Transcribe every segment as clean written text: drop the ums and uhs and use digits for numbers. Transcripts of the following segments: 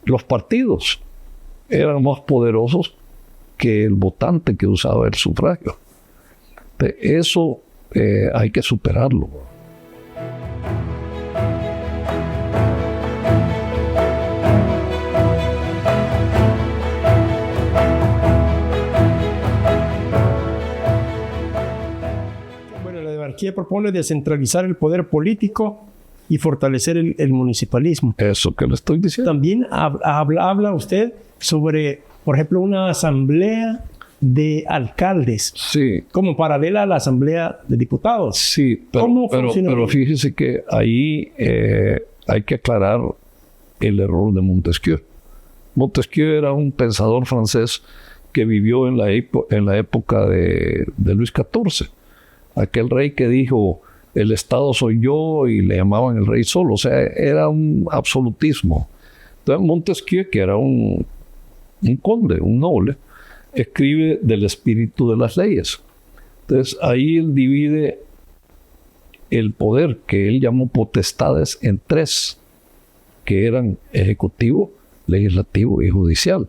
los partidos eran más poderosos que el votante que usaba el sufragio. Eso hay que superarlo. Bueno, la monarquía propone descentralizar el poder político y fortalecer el municipalismo. Eso que le estoy diciendo. También habla usted sobre, por ejemplo, una asamblea de alcaldes, Sí. como paralela a la asamblea de diputados. Sí, ¿Cómo pero funciona? fíjese que ahí hay que aclarar el error de Montesquieu. Montesquieu era un pensador francés que vivió en la época de Luis XIV. Aquel rey que dijo, el Estado soy yo, y le llamaban el rey solo. O sea, era un absolutismo. Entonces Montesquieu, que era un conde, un noble, escribe del espíritu de las leyes. Entonces ahí él divide el poder que él llamó potestades en tres, que eran ejecutivo, legislativo y judicial.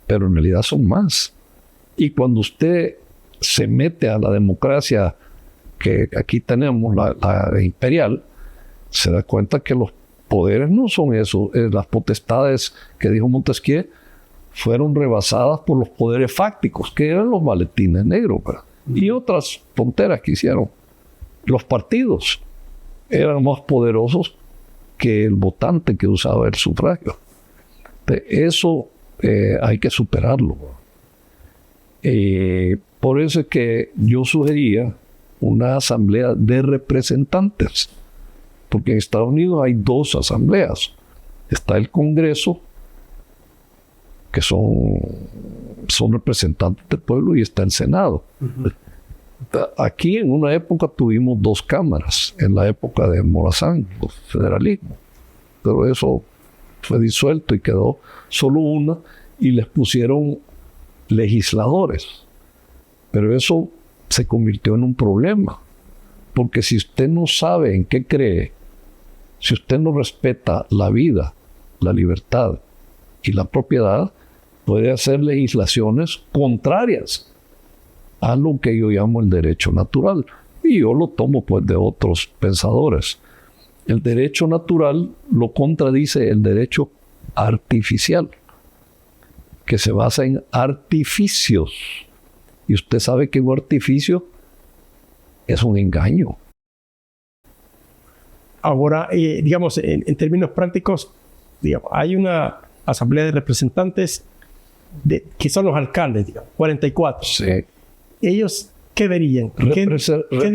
Pero en realidad son más. Y cuando usted se mete a la democracia que aquí tenemos, la imperial, se da cuenta que los poderes no son eso. Las potestades que dijo Montesquieu fueron rebasadas por los poderes fácticos, que eran los maletines negros, ¿verdad? Y otras tonteras que hicieron. Los partidos eran más poderosos que el votante que usaba el sufragio. Eso hay que superarlo. Por eso es que yo sugería una asamblea de representantes, porque en Estados Unidos hay dos asambleas. Está el Congreso, que son representantes del pueblo, y está el Senado. Aquí en una época tuvimos dos cámaras, en la época de Morazán, el federalismo, pero eso fue disuelto y quedó solo una, y les pusieron legisladores. Pero eso se convirtió en un problema, porque si usted no sabe en qué cree, si usted no respeta la vida, la libertad y la propiedad, puede hacer legislaciones contrarias a lo que yo llamo el derecho natural. Y yo lo tomo pues de otros pensadores. El derecho natural lo contradice el derecho artificial, que se basa en artificios. Y usted sabe que un artificio es un engaño. Ahora, digamos, en términos prácticos, digamos, hay una asamblea de representantes que son los alcaldes, digamos, 44. Sí. ¿Ellos qué verían?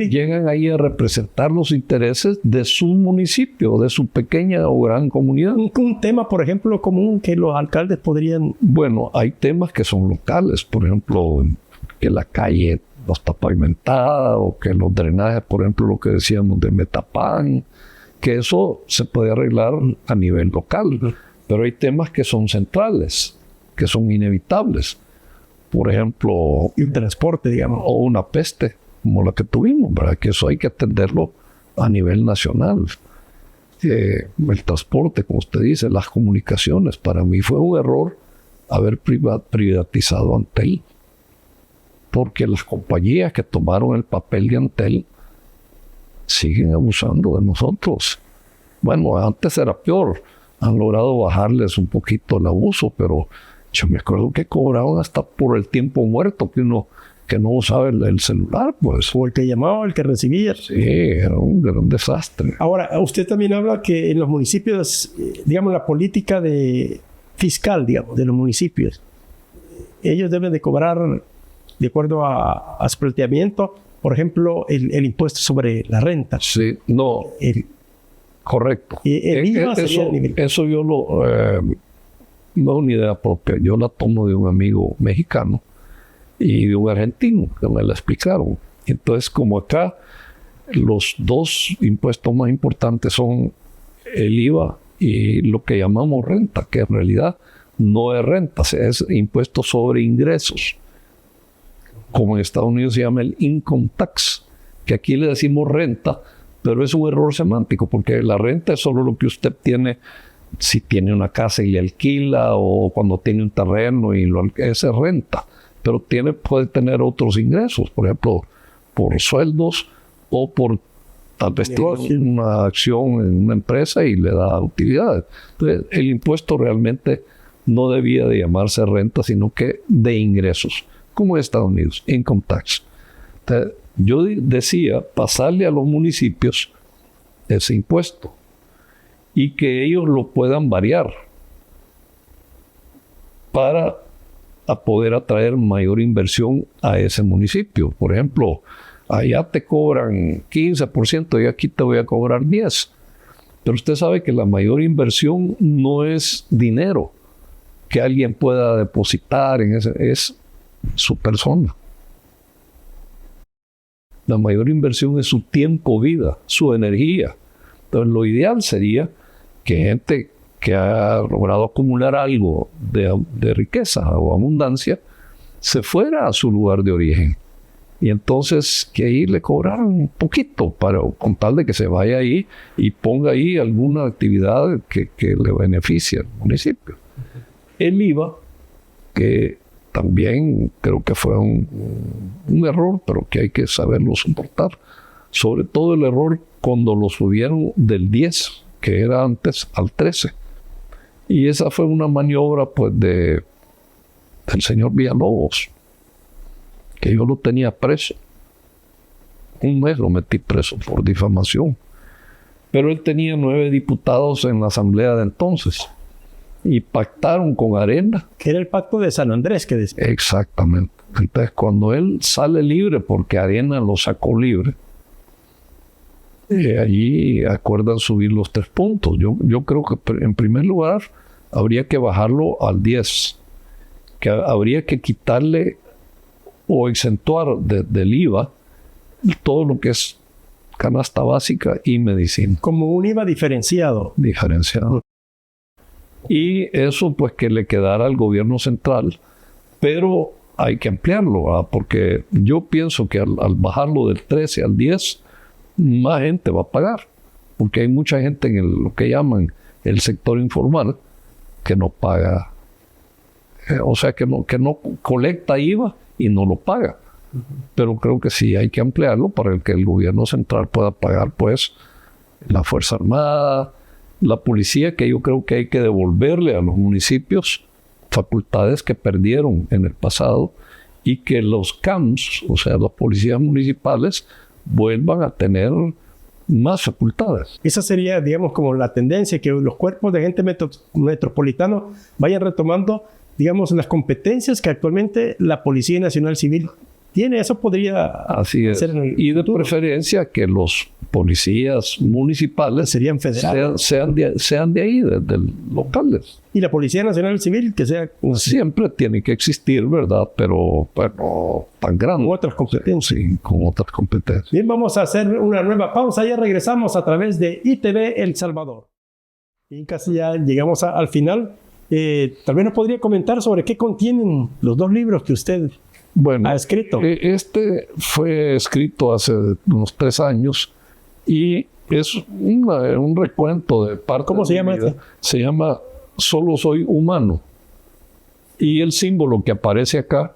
Llegan ahí a representar los intereses de su municipio, de su pequeña o gran comunidad. Un tema, por ejemplo, común que los alcaldes podrían... Bueno, hay temas que son locales, por ejemplo, que la calle no está pavimentada, o que los drenajes, por ejemplo, lo que decíamos de Metapán, que eso se puede arreglar a nivel local. Pero hay temas que son centrales, que son inevitables. Por ejemplo, el transporte, digamos. O una peste como la que tuvimos, ¿verdad? Que eso hay que atenderlo a nivel nacional. El transporte, como usted dice, las comunicaciones. Para mí fue un error haber privatizado Antel, porque las compañías que tomaron el papel de Antel siguen abusando de nosotros. Bueno, antes era peor. Han logrado bajarles un poquito el abuso, pero yo me acuerdo que cobraban hasta por el tiempo muerto que uno que no usaba el celular, pues. O el que llamaba, o el que recibía. Sí, era un desastre. Ahora, usted también habla que en los municipios, digamos, la política fiscal, digamos, de los municipios, ellos deben de cobrar, de acuerdo a su planteamiento, por ejemplo, el impuesto sobre la renta. Sí, no. Correcto. Eso yo no es una idea propia. Yo la tomo de un amigo mexicano y de un argentino que me la explicaron. Entonces, como acá los dos impuestos más importantes son el IVA y lo que llamamos renta, que en realidad no es renta, es impuesto sobre ingresos. Como en Estados Unidos se llama el income tax, que aquí le decimos renta, pero es un error semántico, porque la renta es solo lo que usted tiene si tiene una casa y le alquila, o cuando tiene un terreno y ese renta. Pero puede tener otros ingresos, por ejemplo, por sueldos o por tal vez tiene una acción en una empresa y le da utilidades. Entonces, el impuesto realmente no debía de llamarse renta, sino que de ingresos, como en Estados Unidos, income tax. Entonces, yo decía pasarle a los municipios ese impuesto y que ellos lo puedan variar para poder atraer mayor inversión a ese municipio. Por ejemplo, allá te cobran 15% y aquí te voy a cobrar 10%. Pero usted sabe que la mayor inversión no es dinero que alguien pueda depositar en ese, es su persona. La mayor inversión es su tiempo, vida, su energía. Entonces, lo ideal sería que gente que ha logrado acumular algo de riqueza o abundancia se fuera a su lugar de origen. Y entonces que ahí le cobraran un poquito para con tal de que se vaya ahí y ponga ahí alguna actividad que le beneficie al municipio. El IVA, que también creo que fue un error, pero que hay que saberlo soportar. Sobre todo el error cuando lo subieron del 10, que era antes, al 13. Y esa fue una maniobra pues del señor Villalobos, que yo lo tenía preso. Un mes lo metí preso por difamación. Pero él tenía 9 diputados en la asamblea de entonces. Y pactaron con Arena. Que era el pacto de San Andrés que decía. Exactamente. Entonces, cuando él sale libre, porque Arena lo sacó libre, allí acuerdan subir los 3 puntos. Yo creo que, en primer lugar, habría que bajarlo al 10. Que habría que quitarle o exentuar del IVA todo lo que es canasta básica y medicina. Como un IVA diferenciado. Diferenciado. Y eso pues que le quedara al gobierno central, pero hay que ampliarlo, porque yo pienso que al bajarlo del 13 al 10, más gente va a pagar, porque hay mucha gente en lo que llaman el sector informal que no paga, o sea que no colecta IVA y no lo paga. Pero creo que sí hay que ampliarlo para que el gobierno central pueda pagar pues la Fuerza Armada, la policía, que yo creo que hay que devolverle a los municipios facultades que perdieron en el pasado y que los CAMS, o sea, las policías municipales, vuelvan a tener más facultades. Esa sería, digamos, como la tendencia, que los cuerpos de agentes metropolitanos vayan retomando, digamos, las competencias que actualmente la Policía Nacional Civil tiene. Eso podría Así es. ser en el y de futuro. preferencia que los policías municipales Serían federales. sean de ahí, de locales. Y la Policía Nacional Civil que sea Siempre tiene que existir, ¿verdad? Pero no tan grande. con otras competencias. Sí, con otras competencias. Bien, vamos a hacer una nueva pausa. Ya regresamos a través de ITV El Salvador. Y casi ya llegamos al final. Tal vez nos podría comentar sobre qué contienen los 2 libros que usted ha escrito. Este fue escrito hace unos 3 años y es un recuento de parte. ¿Cómo se llama este? Se llama Solo Soy Humano. Y el símbolo que aparece acá,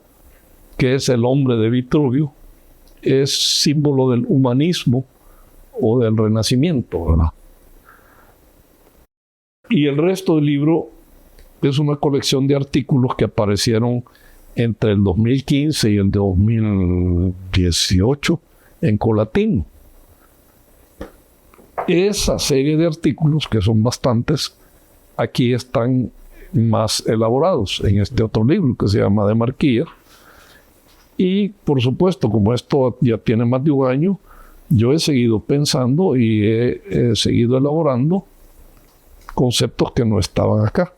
que es el hombre de Vitruvio, es símbolo del humanismo o del renacimiento, ¿verdad? Y el resto del libro es una colección de artículos que aparecieron entre el 2015 y el 2018 en Colatino. Esa serie de artículos, que son bastantes, aquí están más elaborados en este otro libro que se llama De Marquilla. Y por supuesto, como esto ya tiene más de un año, yo he seguido pensando y he seguido elaborando conceptos que no estaban acá,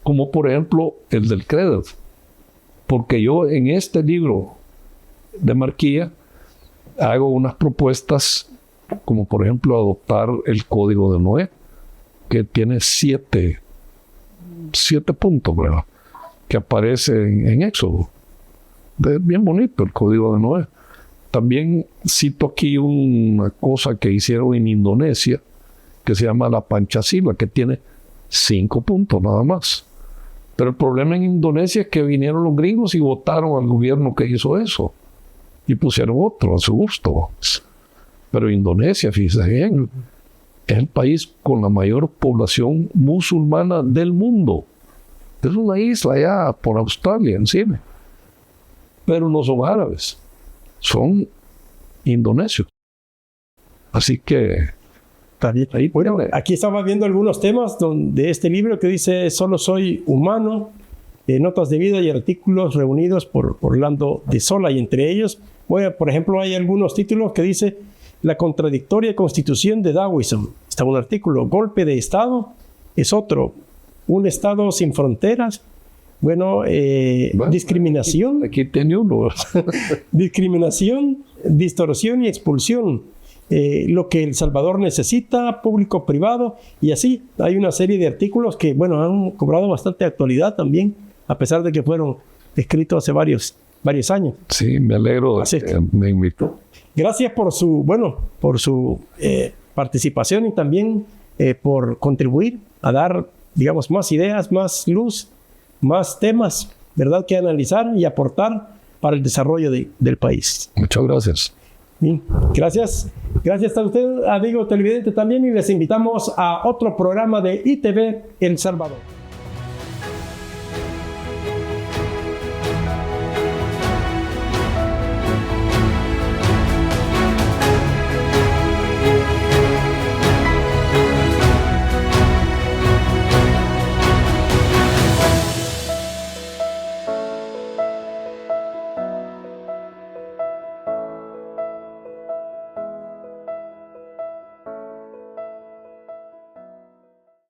como por ejemplo el del crédito, porque yo en este libro de Marquilla hago unas propuestas como por ejemplo adoptar el Código de Noé, que tiene 7 puntos, ¿verdad?, que aparece en Éxodo. Es bien bonito el Código de Noé. También cito aquí una cosa que hicieron en Indonesia, que se llama la Pancasila, que tiene 5 puntos nada más. Pero el problema en Indonesia es que vinieron los gringos y votaron al gobierno que hizo eso. Y pusieron otro a su gusto. Pero Indonesia, fíjese bien, es el país con la mayor población musulmana del mundo. Es una isla allá por Australia, encima. Pero no son árabes, son indonesios. Así que... Ahí, bueno, aquí estaba viendo algunos temas de este libro que dice Solo soy humano, notas de vida y artículos reunidos por Orlando de Sola, y entre ellos, bueno, por ejemplo, hay algunos títulos que dice La contradictoria constitución de Taoísmo. Está un artículo, Golpe de Estado, es otro, Un Estado sin fronteras. Bueno, discriminación. Aquí tiene uno. Discriminación, distorsión y expulsión. Lo que El Salvador necesita, público-privado, y así hay una serie de artículos que, bueno, han cobrado bastante actualidad también, a pesar de que fueron escritos hace varios años. Sí, me alegro de que me invitó. Gracias por su participación y también por contribuir a dar, digamos, más ideas, más luz, más temas, ¿verdad?, que analizar y aportar para el desarrollo del país. Muchas gracias. Bien, gracias. Gracias a usted, amigo televidente, también, y les invitamos a otro programa de ITV El Salvador.